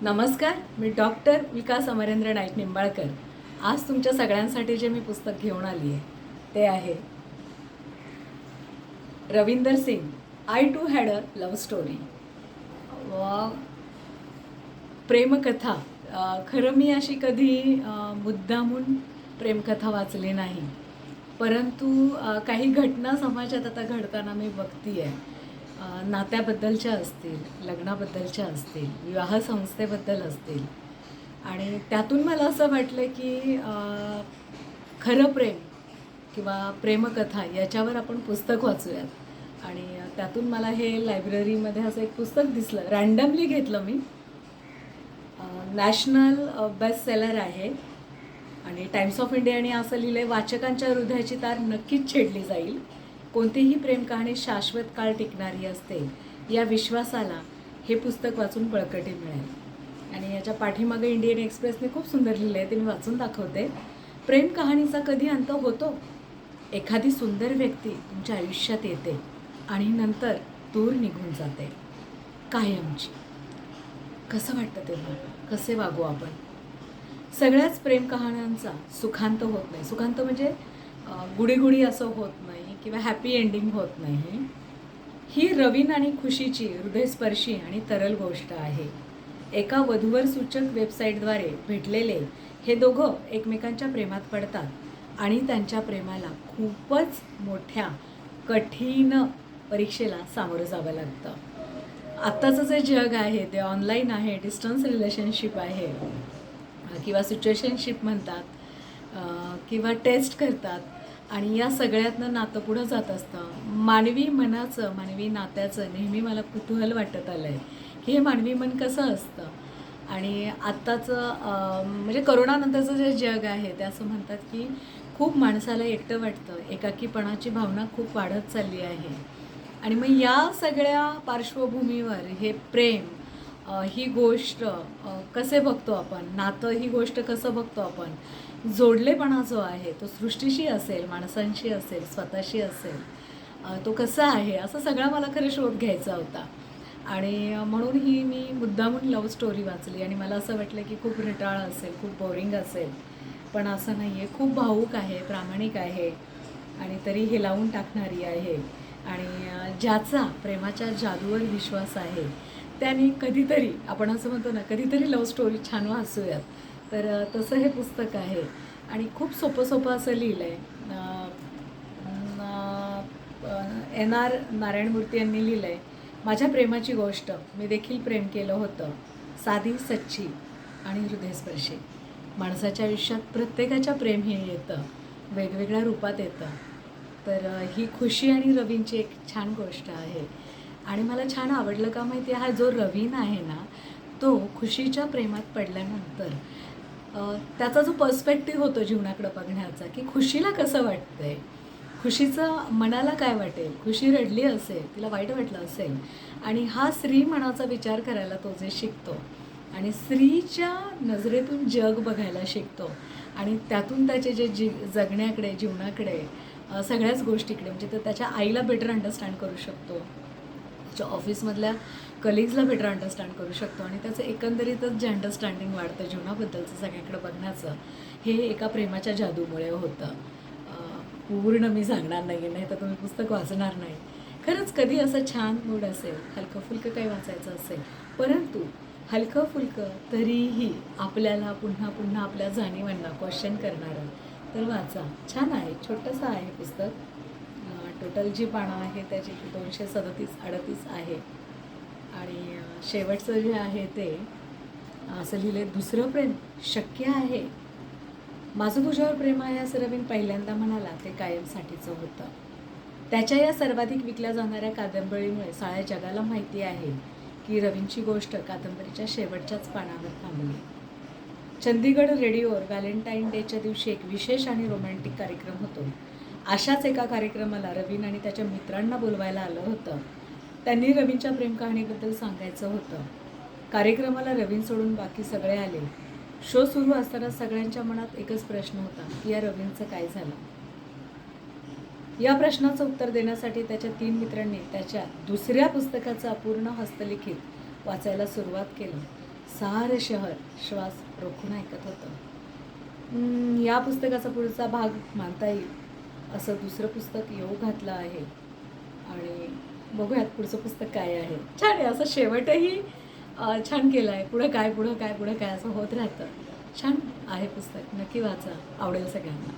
नमस्कार, मी डॉक्टर विकास अमरेंद्र नाईक निंबाळकर. आज तुमच्या सगळ्यांसाठी जे मी पुस्तक घेऊन आली आहे ते आहे Ravinder Singh, I too had a love story. प्रेमकथा. खरं मी अशी कधी मुद्दामून प्रेमकथा वाचली नाही, परंतु काही घटना समाजात आता घडताना मी बघते आहे. नात्याबद्दलच्या असतील, लग्नाबद्दलच्या असतील, विवाहसंस्थेबद्दल असतील, आणि त्यातून मला असं वाटलं की खरं प्रेम किंवा प्रेमकथा याच्यावर आपण पुस्तक वाचूयात. आणि त्यातून मला हे लायब्ररीमध्ये असं एक पुस्तक दिसलं, रँडमली घेतलं मी. नॅशनल बेस्ट सेलर आहे आणि टाइम्स ऑफ इंडियाने असं लिहिलं आहे, वाचकांच्या हृदयाची तार नक्कीच छेडली जाईल. कोणतीही प्रेम कहाणी शाश्वत काळ टिकणारी असते, या विश्वासाला हे पुस्तक वाचून बळकटी मिळेल. आणि याच्या पाठीमागे इंडियन एक्सप्रेसने खूप सुंदर लिहिलं आहे, ते मी वाचून दाखवते. प्रेम कहाणीचा कधी अंत होतो? एखादी सुंदर व्यक्ती तुमच्या आयुष्यात येते आणि नंतर दूर निघून जाते कायमची. कसं वाटतं तेव्हा? कसे वागू आपण? सगळ्याच प्रेम कहाण्यांचा सुखांत होत नाही. सुखांत म्हणजे गुढीगुढी असं होत नाही किंवा हॅपी एंडिंग होत नाही. ही रवीन आणि खुशीची हृदयस्पर्शी आणि तरल गोष्ट आहे. एका वधूवर सूचक वेबसाईटद्वारे भेटलेले हे दोघं एकमेकांच्या प्रेमात पडतात आणि त्यांच्या प्रेमाला खूपच मोठ्या कठीण परीक्षेला सामोरं जावं लागतं. आत्ताचं जे जग आहे ते ऑनलाईन आहे, डिस्टन्स रिलेशनशिप आहे किंवा सिच्युएशनशिप म्हणतात किंवा टेस्ट करतात, आणि या सगळ्यातनं नातं पुढं जात असतं. मानवी मनाचं, मानवी नात्याचं नेहमी मला कुतूहल वाटत आलं आहे की हे मानवी मन कसं असतं. आणि आत्ताचं म्हणजे करोनानंतरचं जे जग आहे ते असं म्हणतात की खूप माणसाला एकटं वाटतं, एकाकीपणाची भावना खूप वाढत चालली आहे. आणि मग या सगळ्या पार्श्वभूमीवर हे प्रेम ही गोष्ट कसे बघतो आपण, नातं ही गोष्ट कसं बघतो आपण, जोडलेपणा जो आहे तो सृष्टीशी असेल, माणसांशी असेल, स्वतःशी असेल, तो कसा आहे, असं सगळा मला खरं शोध घ्यायचा होता. आणि म्हणून ही मी मुद्दामून लव्ह स्टोरी वाचली. आणि मला असं वाटलं की खूप रटाळ असेल, खूप बोरिंग असेल, पण असं नाही आहे. खूप भावूक आहे, प्रामाणिक आहे आणि तरी हेलावून टाकणारी आहे. आणि ज्याचा प्रेमाच्या जादूवर विश्वास आहे त्याने कधीतरी, आपण असं म्हणतो ना, कधीतरी लव्ह स्टोरी छान वाचूयात. तर तसं हे पुस्तक आहे आणि खूप सोपं सोपं असं लिहिलं आहे. NR नारायणमूर्ती यांनी लिहिलं आहे, माझ्या प्रेमाची गोष्ट, मी देखील प्रेम केलं होतं, साधी, सच्ची आणि हृदयस्पर्शी. माणसाच्या आयुष्यात प्रत्येकाच्या प्रेम हे येतं, वेगवेगळ्या रूपात येतं. तर ही खुशी आणि रवीनची एक छान गोष्ट आहे. आणि मला छान आवडलं का माहिती आहे, हा जो रवीन आहे ना, तो खुशीच्या प्रेमात पडल्यानंतर त्याचा जो पर्स्पेक्टिव्ह होतो जीवनाकडं बघण्याचा, की खुशीला कसं वाटतंय, खुशीचं मनाला काय वाटेल, खुशी रडली असेल, तिला वाईट वाटलं असेल, आणि हा स्त्री मनाचा विचार करायला तो जे शिकतो आणि स्त्रीच्या नजरेतून जग बघायला शिकतो आणि त्यातून त्याचे जे जगण्याकडे, जीवनाकडे, सगळ्याच गोष्टीकडे, म्हणजे तो त्याच्या आईला बेटर अंडरस्टँड करू शकतो, त्याच्या ऑफिसमधल्या कलिग्सला बेटर अंडरस्टँड करू शकतो, आणि त्याचं एकंदरीतच जे अंडरस्टँडिंग वाढतं जीवनाबद्दलचं सगळ्याकडे बघण्याचं, हे एका प्रेमाच्या जादूमुळे होतं. पूर्ण मी सांगणार नाही, नाही तर तुम्ही पुस्तक वाचणार नाही. खरंच कधी असं छान मूड असेल, हलकं फुलकं काही वाचायचं असेल, परंतु हलकं फुलकं तरीही आपल्याला पुन्हा पुन्हा आपल्या जाणीवांना क्वेश्चन करणारं, तर वाचा. छान आहे, छोटंसं आहे पुस्तक. टोटल जी पानं आहे त्याची 237-38 आहे. आणि शेवटचं जे आहे ते असं लिहिलं, दुसरं प्रेम शक्य आहे. माझं तुझ्यावर प्रेम आहे असं रवीन पहिल्यांदा म्हणाला ते कायमसाठीचं होतं. त्याच्या या सर्वाधिक विकल्या जाणाऱ्या कादंबरीमुळे साऱ्या जगाला माहिती आहे की रवीनची गोष्ट कादंबरीच्या शेवटच्याच पानावर थांबली. चंदीगड रेडिओवर व्हॅलेंटाईन डेच्या दिवशी एक विशेष आणि रोमॅन्टिक कार्यक्रम होतो. अशाच एका कार्यक्रमाला रवीन आणि त्याच्या मित्रांना बोलवायला आलं होतं. त्यांनी रवीनच्या प्रेम कहाणीबद्दल सांगायचं होतं. कार्यक्रमाला रवीन सोडून बाकी सगळे आले. शो सुरू असताना सगळ्यांच्या मनात एकच प्रश्न होता की या रवीनचं काय झालं. या प्रश्नाचं उत्तर देण्यासाठी त्याच्या 3 मित्रांनी त्याच्या दुसऱ्या पुस्तकाचं अपूर्ण हस्तलिखित वाचायला सुरुवात केलं. सारं शहर श्वास रोखून ऐकत होतं. या पुस्तकाचा पुढचा भाग मानता येईल असं दुसरं पुस्तक येऊ घातलं आहे आणि बघूयात पुढचं पुस्तक काय आहे. छान आहे, असं शेवटही छान केलं आहे. पुढं काय पुढं काय पुढं काय असं होत राहतं. छान आहे पुस्तक, नक्की वाचा, आवडेल सगळ्यांना.